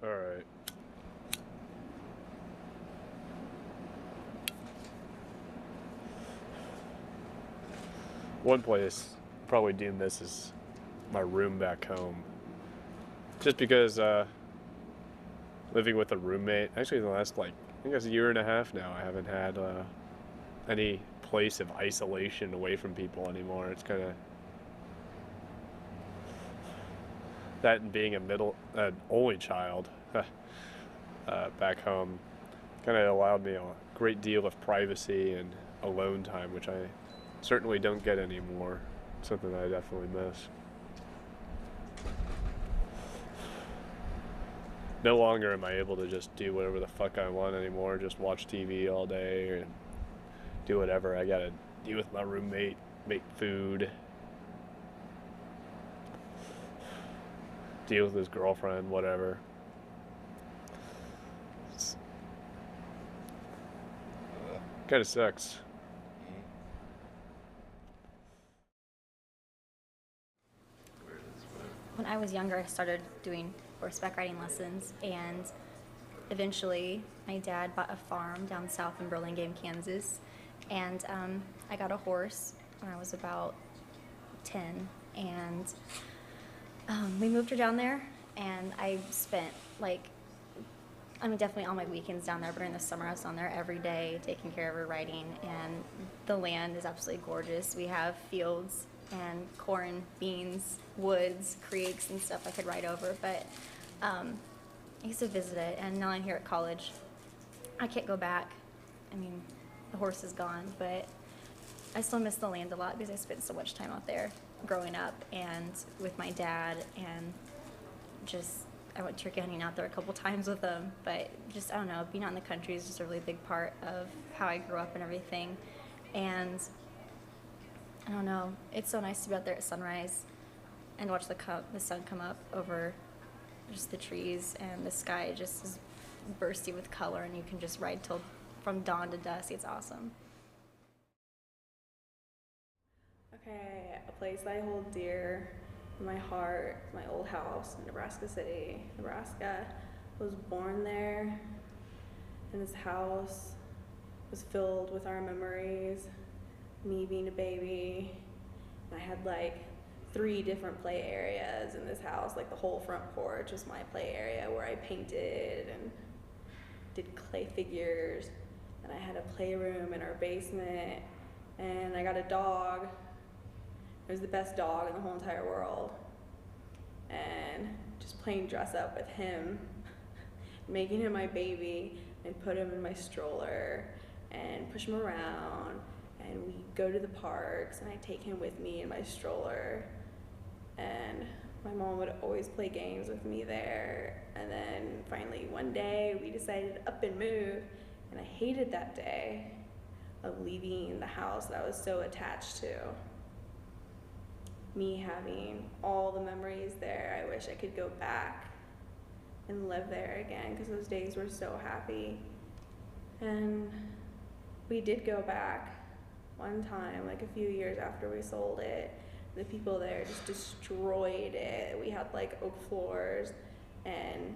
All right. One place I probably do miss is my room back home. Just because living with a roommate, actually the last I think it's a year and a half now, I haven't had any place of isolation away from people anymore. It's kind of that, and being a only child back home kind of allowed me a great deal of privacy and alone time, which I certainly don't get anymore. Something that I definitely miss. No longer am I able to just do whatever the fuck I want anymore, just watch TV all day and do whatever. I gotta deal with my roommate, make food, deal with his girlfriend, whatever. It's kind of sucks. When I was younger, I started doing horseback riding lessons, and eventually my dad bought a farm down south in Burlingame, Kansas, and I got a horse when I was about 10, and we moved her down there, and I spent definitely all my weekends down there, but during the summer I was down there every day taking care of her, riding, and the land is absolutely gorgeous. We have fields and corn, beans, woods, creeks, and stuff I could ride over, but I used to visit it, and now I'm here at college. I can't go back. I mean, the horse is gone, but I still miss the land a lot because I spent so much time out there growing up and with my dad, and just I went turkey hunting out there a couple times with him, but just, I don't know, being out in the country is just a really big part of how I grew up and everything. And I don't know, it's so nice to be out there at sunrise and watch the sun come up over just the trees, and the sky just is bursty with color, and you can just ride till from dawn to dusk. It's awesome. Okay, a place I hold dear in my heart, my old house in Nebraska City, Nebraska. I was born there, and this house was filled with our memories, me being a baby. And I had 3 different play areas in this house. The whole front porch was my play area where I painted and did clay figures. And I had a playroom in our basement, and I got a dog. It was the best dog in the whole entire world. And just playing dress up with him, making him my baby, and put him in my stroller and push him around. And we go to the parks, and I take him with me in my stroller. And my mom would always play games with me there. And then finally one day we decided to up and move. And I hated that day of leaving the house that I was so attached to. Me having all the memories there. I wish I could go back and live there again, because those days were so happy. And we did go back one time, a few years after we sold it. The people there just destroyed it. We had oak floors and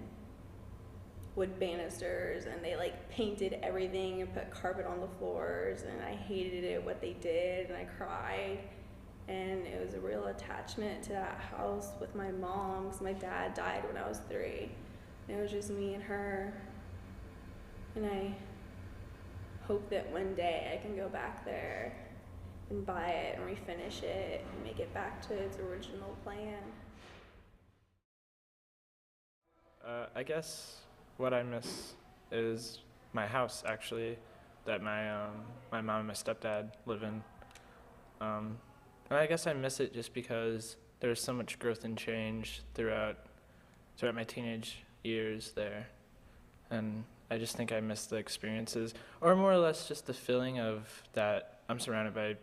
wood banisters, and they painted everything and put carpet on the floors, and I hated it what they did, and I cried. And it was a real attachment to that house with my mom, because my dad died when I was 3. And it was just me and her. And I hope that one day I can go back there and buy it and refinish it and make it back to its original plan. I guess what I miss is my house, actually, that my mom and my stepdad live in. And I guess I miss it just because there's so much growth and change throughout my teenage years there. And I just think I miss the experiences, or more or less just the feeling of that I'm surrounded by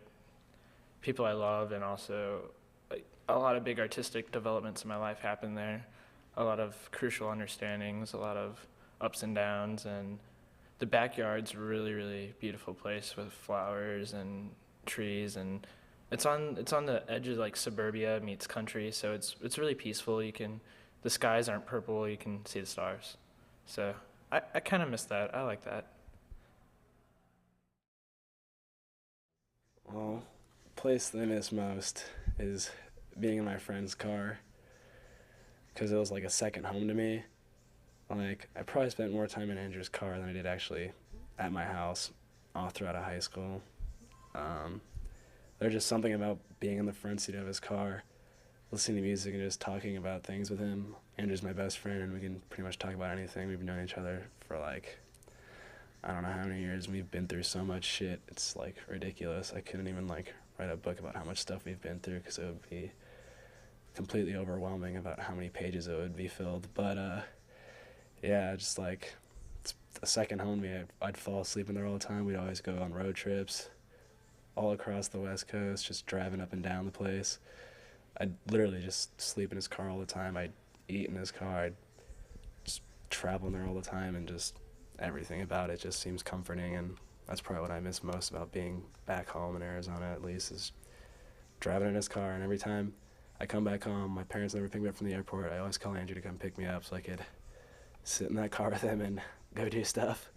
people I love, and also a lot of big artistic developments in my life happen there. A lot of crucial understandings, a lot of ups and downs, and the backyard's a really, really beautiful place with flowers and trees, and it's on the edge of suburbia meets country, so it's really peaceful. You can the skies aren't purple, you can see the stars. So I kind of miss that. I like that. Well, the place that I miss most is being in my friend's car because it was like a second home to me. Like, I probably spent more time in Andrew's car than I did actually at my house all throughout high school. There's just something about being in the front seat of his car, listening to music and just talking about things with him. Andrew's my best friend, and we can pretty much talk about anything. We've known each other for like, I don't know how many years. We've been through so much shit. It's like ridiculous. I couldn't even like write a book about how much stuff we've been through because it would be completely overwhelming about how many pages it would be filled. But yeah, just like it's a second home to me. I'd fall asleep in there all the time. We'd always go on road trips all across the West Coast, just driving up and down the place. I'd literally just sleep in his car all the time. I'd eat in his car. I'd just travel in there all the time, and just everything about it just seems comforting. And that's probably what I miss most about being back home in Arizona, at least, is driving in his car. And every time I come back home, my parents never pick me up from the airport. I always call Andrew to come pick me up so I could sit in that car with him and go do stuff.